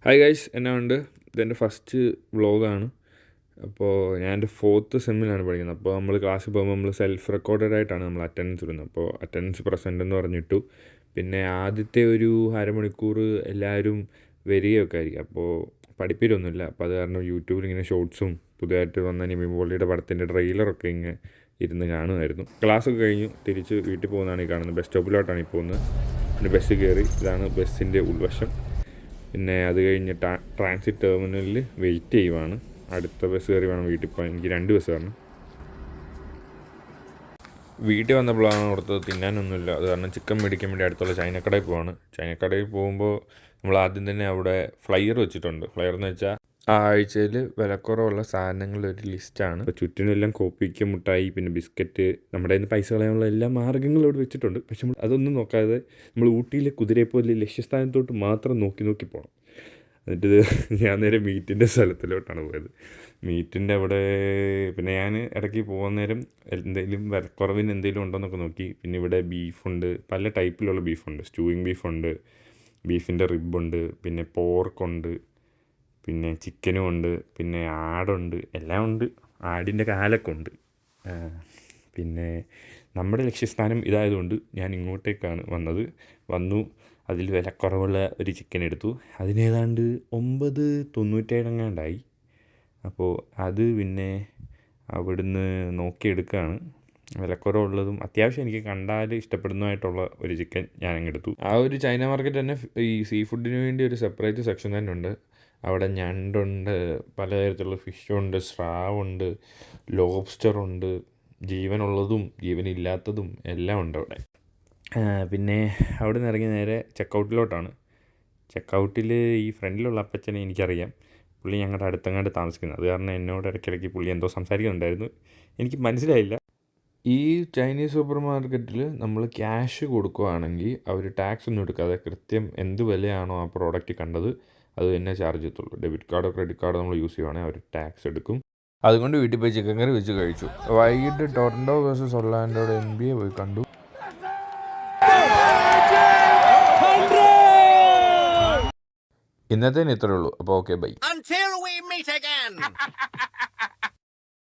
Hi guys, എന്നാ ഉണ്ട്? ഇതെൻ്റെ ഫസ്റ്റ് വ്ളോഗാണ്. അപ്പോൾ ഞാൻ എൻ്റെ 4th സെമ്മിലാണ് പഠിക്കുന്നത്. അപ്പോൾ നമ്മൾ ക്ലാസ്സിൽ പോകുമ്പോൾ നമ്മൾ സെൽഫ് റെക്കോർഡഡ് ആയിട്ടാണ് നമ്മൾ അറ്റൻഡൻസ് ഇടുന്നത്. അപ്പോൾ അറ്റൻഡൻസ് പ്രസൻ്റ് എന്ന് പറഞ്ഞിട്ടു. പിന്നെ ആദ്യത്തെ ഒരു അരമണിക്കൂർ എല്ലാവരും വരികയൊക്കെ ആയിരിക്കും. അപ്പോൾ പഠിപ്പിലൊന്നുമില്ല. അപ്പോൾ അത് കാരണം യൂട്യൂബിൽ ഇങ്ങനെ ഷോർട്സും പുതിയതായിട്ട് വന്ന നിവിൻ പോളിയുടെ പടത്തിൻ്റെ ട്രെയിലറൊക്കെ ഇങ്ങനെ ഇരുന്ന് കാണുമായിരുന്നു. ക്ലാസ്സൊക്കെ കഴിഞ്ഞു തിരിച്ച് വീട്ടിൽ പോകുന്നതാണ് ഈ കാണുന്നത്. ബസ് സ്റ്റോപ്പിലോട്ടാണ് ഈ പോകുന്നത്. പിന്നെ ബസ് കയറി. ഇതാണ് ബസ്സിൻ്റെ ഉൾവശം. പിന്നെ അത് കഴിഞ്ഞ് ട്രാൻസിറ്റ് ടെർമിനലിൽ വെയിറ്റ് ചെയ്യുവാണ്. അടുത്ത ബസ് കയറി വേണം വീട്ടിൽ പോകാൻ. എനിക്ക് 2 ബസ് കയറണം. വീട്ടിൽ വന്നപ്പോഴാണ് ഓർത്തത് തിന്നാനൊന്നുമില്ല. അത് കാരണം ചിക്കൻ മേടിക്കാൻ വേണ്ടി അടുത്തുള്ള ചൈനക്കടയിൽ പോവാണ്. ചൈനക്കടയിൽ പോകുമ്പോൾ നമ്മൾ ആദ്യം തന്നെ അവിടെ ഫ്ലയർ വെച്ചിട്ടുണ്ട്. ഫ്ലയർ എന്ന് വെച്ചാൽ ആ ആഴ്ചയിൽ വിലക്കുറവുള്ള സാധനങ്ങളുടെ ഒരു ലിസ്റ്റാണ്. അപ്പോൾ ചുറ്റിനെല്ലാം കോപ്പിക്ക് മുട്ടായി, പിന്നെ ബിസ്ക്കറ്റ്, നമ്മുടെ കയ്യിൽ നിന്ന് പൈസ കളയാനുള്ള എല്ലാ മാർഗ്ഗങ്ങളും അവിടെ വെച്ചിട്ടുണ്ട്. പക്ഷെ നമ്മൾ അതൊന്നും നോക്കാതെ നമ്മൾ ഊട്ടിയിലെ കുതിരയെപ്പോലെ ലക്ഷ്യസ്ഥാനത്തോട്ട് മാത്രം നോക്കി പോകണം. എന്നിട്ട് ഞാൻ നേരെ മീറ്റിൻ്റെ സ്ഥലത്തിലോട്ടാണ് പോയത്. മീറ്റിൻ്റെ അവിടെ പിന്നെ ഞാൻ ഇടയ്ക്ക് പോകുന്ന നേരം എന്തെങ്കിലും വിലക്കുറവിന് എന്തെങ്കിലും ഉണ്ടോ എന്നൊക്കെ നോക്കി. പിന്നെ ഇവിടെ ബീഫുണ്ട്, പല ടൈപ്പിലുള്ള ബീഫുണ്ട്. സ്റ്റൂയിങ് ബീഫുണ്ട്, ബീഫിൻ്റെ റിബുണ്ട്, പിന്നെ പോർക്കുണ്ട്, പിന്നെ ചിക്കനും ഉണ്ട്, പിന്നെ ആടുണ്ട്, എല്ലാം ഉണ്ട്. ആടിൻ്റെ കാലൊക്കെ ഉണ്ട്. പിന്നെ നമ്മുടെ ലക്ഷ്യസ്ഥാനം ഇതായതുകൊണ്ട് ഞാൻ ഇങ്ങോട്ടേക്കാണ് വന്നു. അതിൽ വിലക്കുറവുള്ള ഒരു ചിക്കൻ എടുത്തു. അതിനേതാണ്ട് 9.97 എങ്ങാണ്ടായി. അപ്പോൾ അത് പിന്നെ അവിടുന്ന് നോക്കിയെടുക്കുകയാണ്. വിലക്കുറവുള്ളതും അത്യാവശ്യം എനിക്ക് കണ്ടാൽ ഇഷ്ടപ്പെടുന്നതായിട്ടുള്ള ഒരു ചിക്കൻ ഞാനങ്ങെടുത്തു. ആ ഒരു ചൈന മാർക്കറ്റ് തന്നെ ഈ സീ ഫുഡിന് വേണ്ടി ഒരു സെപ്പറേറ്റ് സെക്ഷൻ തന്നെ ഉണ്ട്. അവിടെ ഞണ്ടുണ്ട്, പലതരത്തിലുള്ള ഫിഷുണ്ട്, സ്രാവുണ്ട്, ലോബ്സ്റ്ററുണ്ട്, ജീവനുള്ളതും ജീവനില്ലാത്തതും എല്ലാം ഉണ്ട് അവിടെ. പിന്നെ അവിടെ നിന്ന് ഇറങ്ങി നേരെ ചെക്കൗട്ടിലോട്ടാണ്. ചെക്കൗട്ടിൽ ഈ ഫ്രണ്ടിലുള്ള അപ്പച്ചനെ എനിക്കറിയാം. പുള്ളി ഞങ്ങളുടെ അടുത്തെങ്ങാണ്ട് താമസിക്കുന്നത്. അത് കാരണം എന്നോട് ഇടയ്ക്കിടയ്ക്ക് പുള്ളി എന്തോ സംസാരിക്കുന്നുണ്ടായിരുന്നു. എനിക്ക് മനസ്സിലായില്ല. ഈ ചൈനീസ് സൂപ്പർ മാർക്കറ്റിൽ നമ്മൾ ക്യാഷ് കൊടുക്കുകയാണെങ്കിൽ അവർ ടാക്സ് ഒന്നും എടുക്കാതെ കൃത്യം എന്ത് വിലയാണോ ആ പ്രോഡക്റ്റ് കണ്ടത് അത് തന്നെ ചാർജ് ചെയ്യത്തുള്ളൂ. ഡെബിറ്റ് കാർഡോ ക്രെഡിറ്റ് കാർഡോ നമ്മൾ യൂസ് ചെയ്യുവാണെങ്കിൽ അവർ ടാക്സ് എടുക്കും. അതുകൊണ്ട് വീട്ടിൽ പോയി ചിക്കൻ കറി വെച്ച് കഴിച്ചു. വൈകിട്ട് ടൊറൻറ്റോ വേഴ്സസ് ഒർലാൻഡോയുടെ NBA പോയി കണ്ടു. ഇന്നത്തേന് ഇത്രയേ ഉള്ളൂ. അപ്പോൾ ഓക്കെ, ബൈ.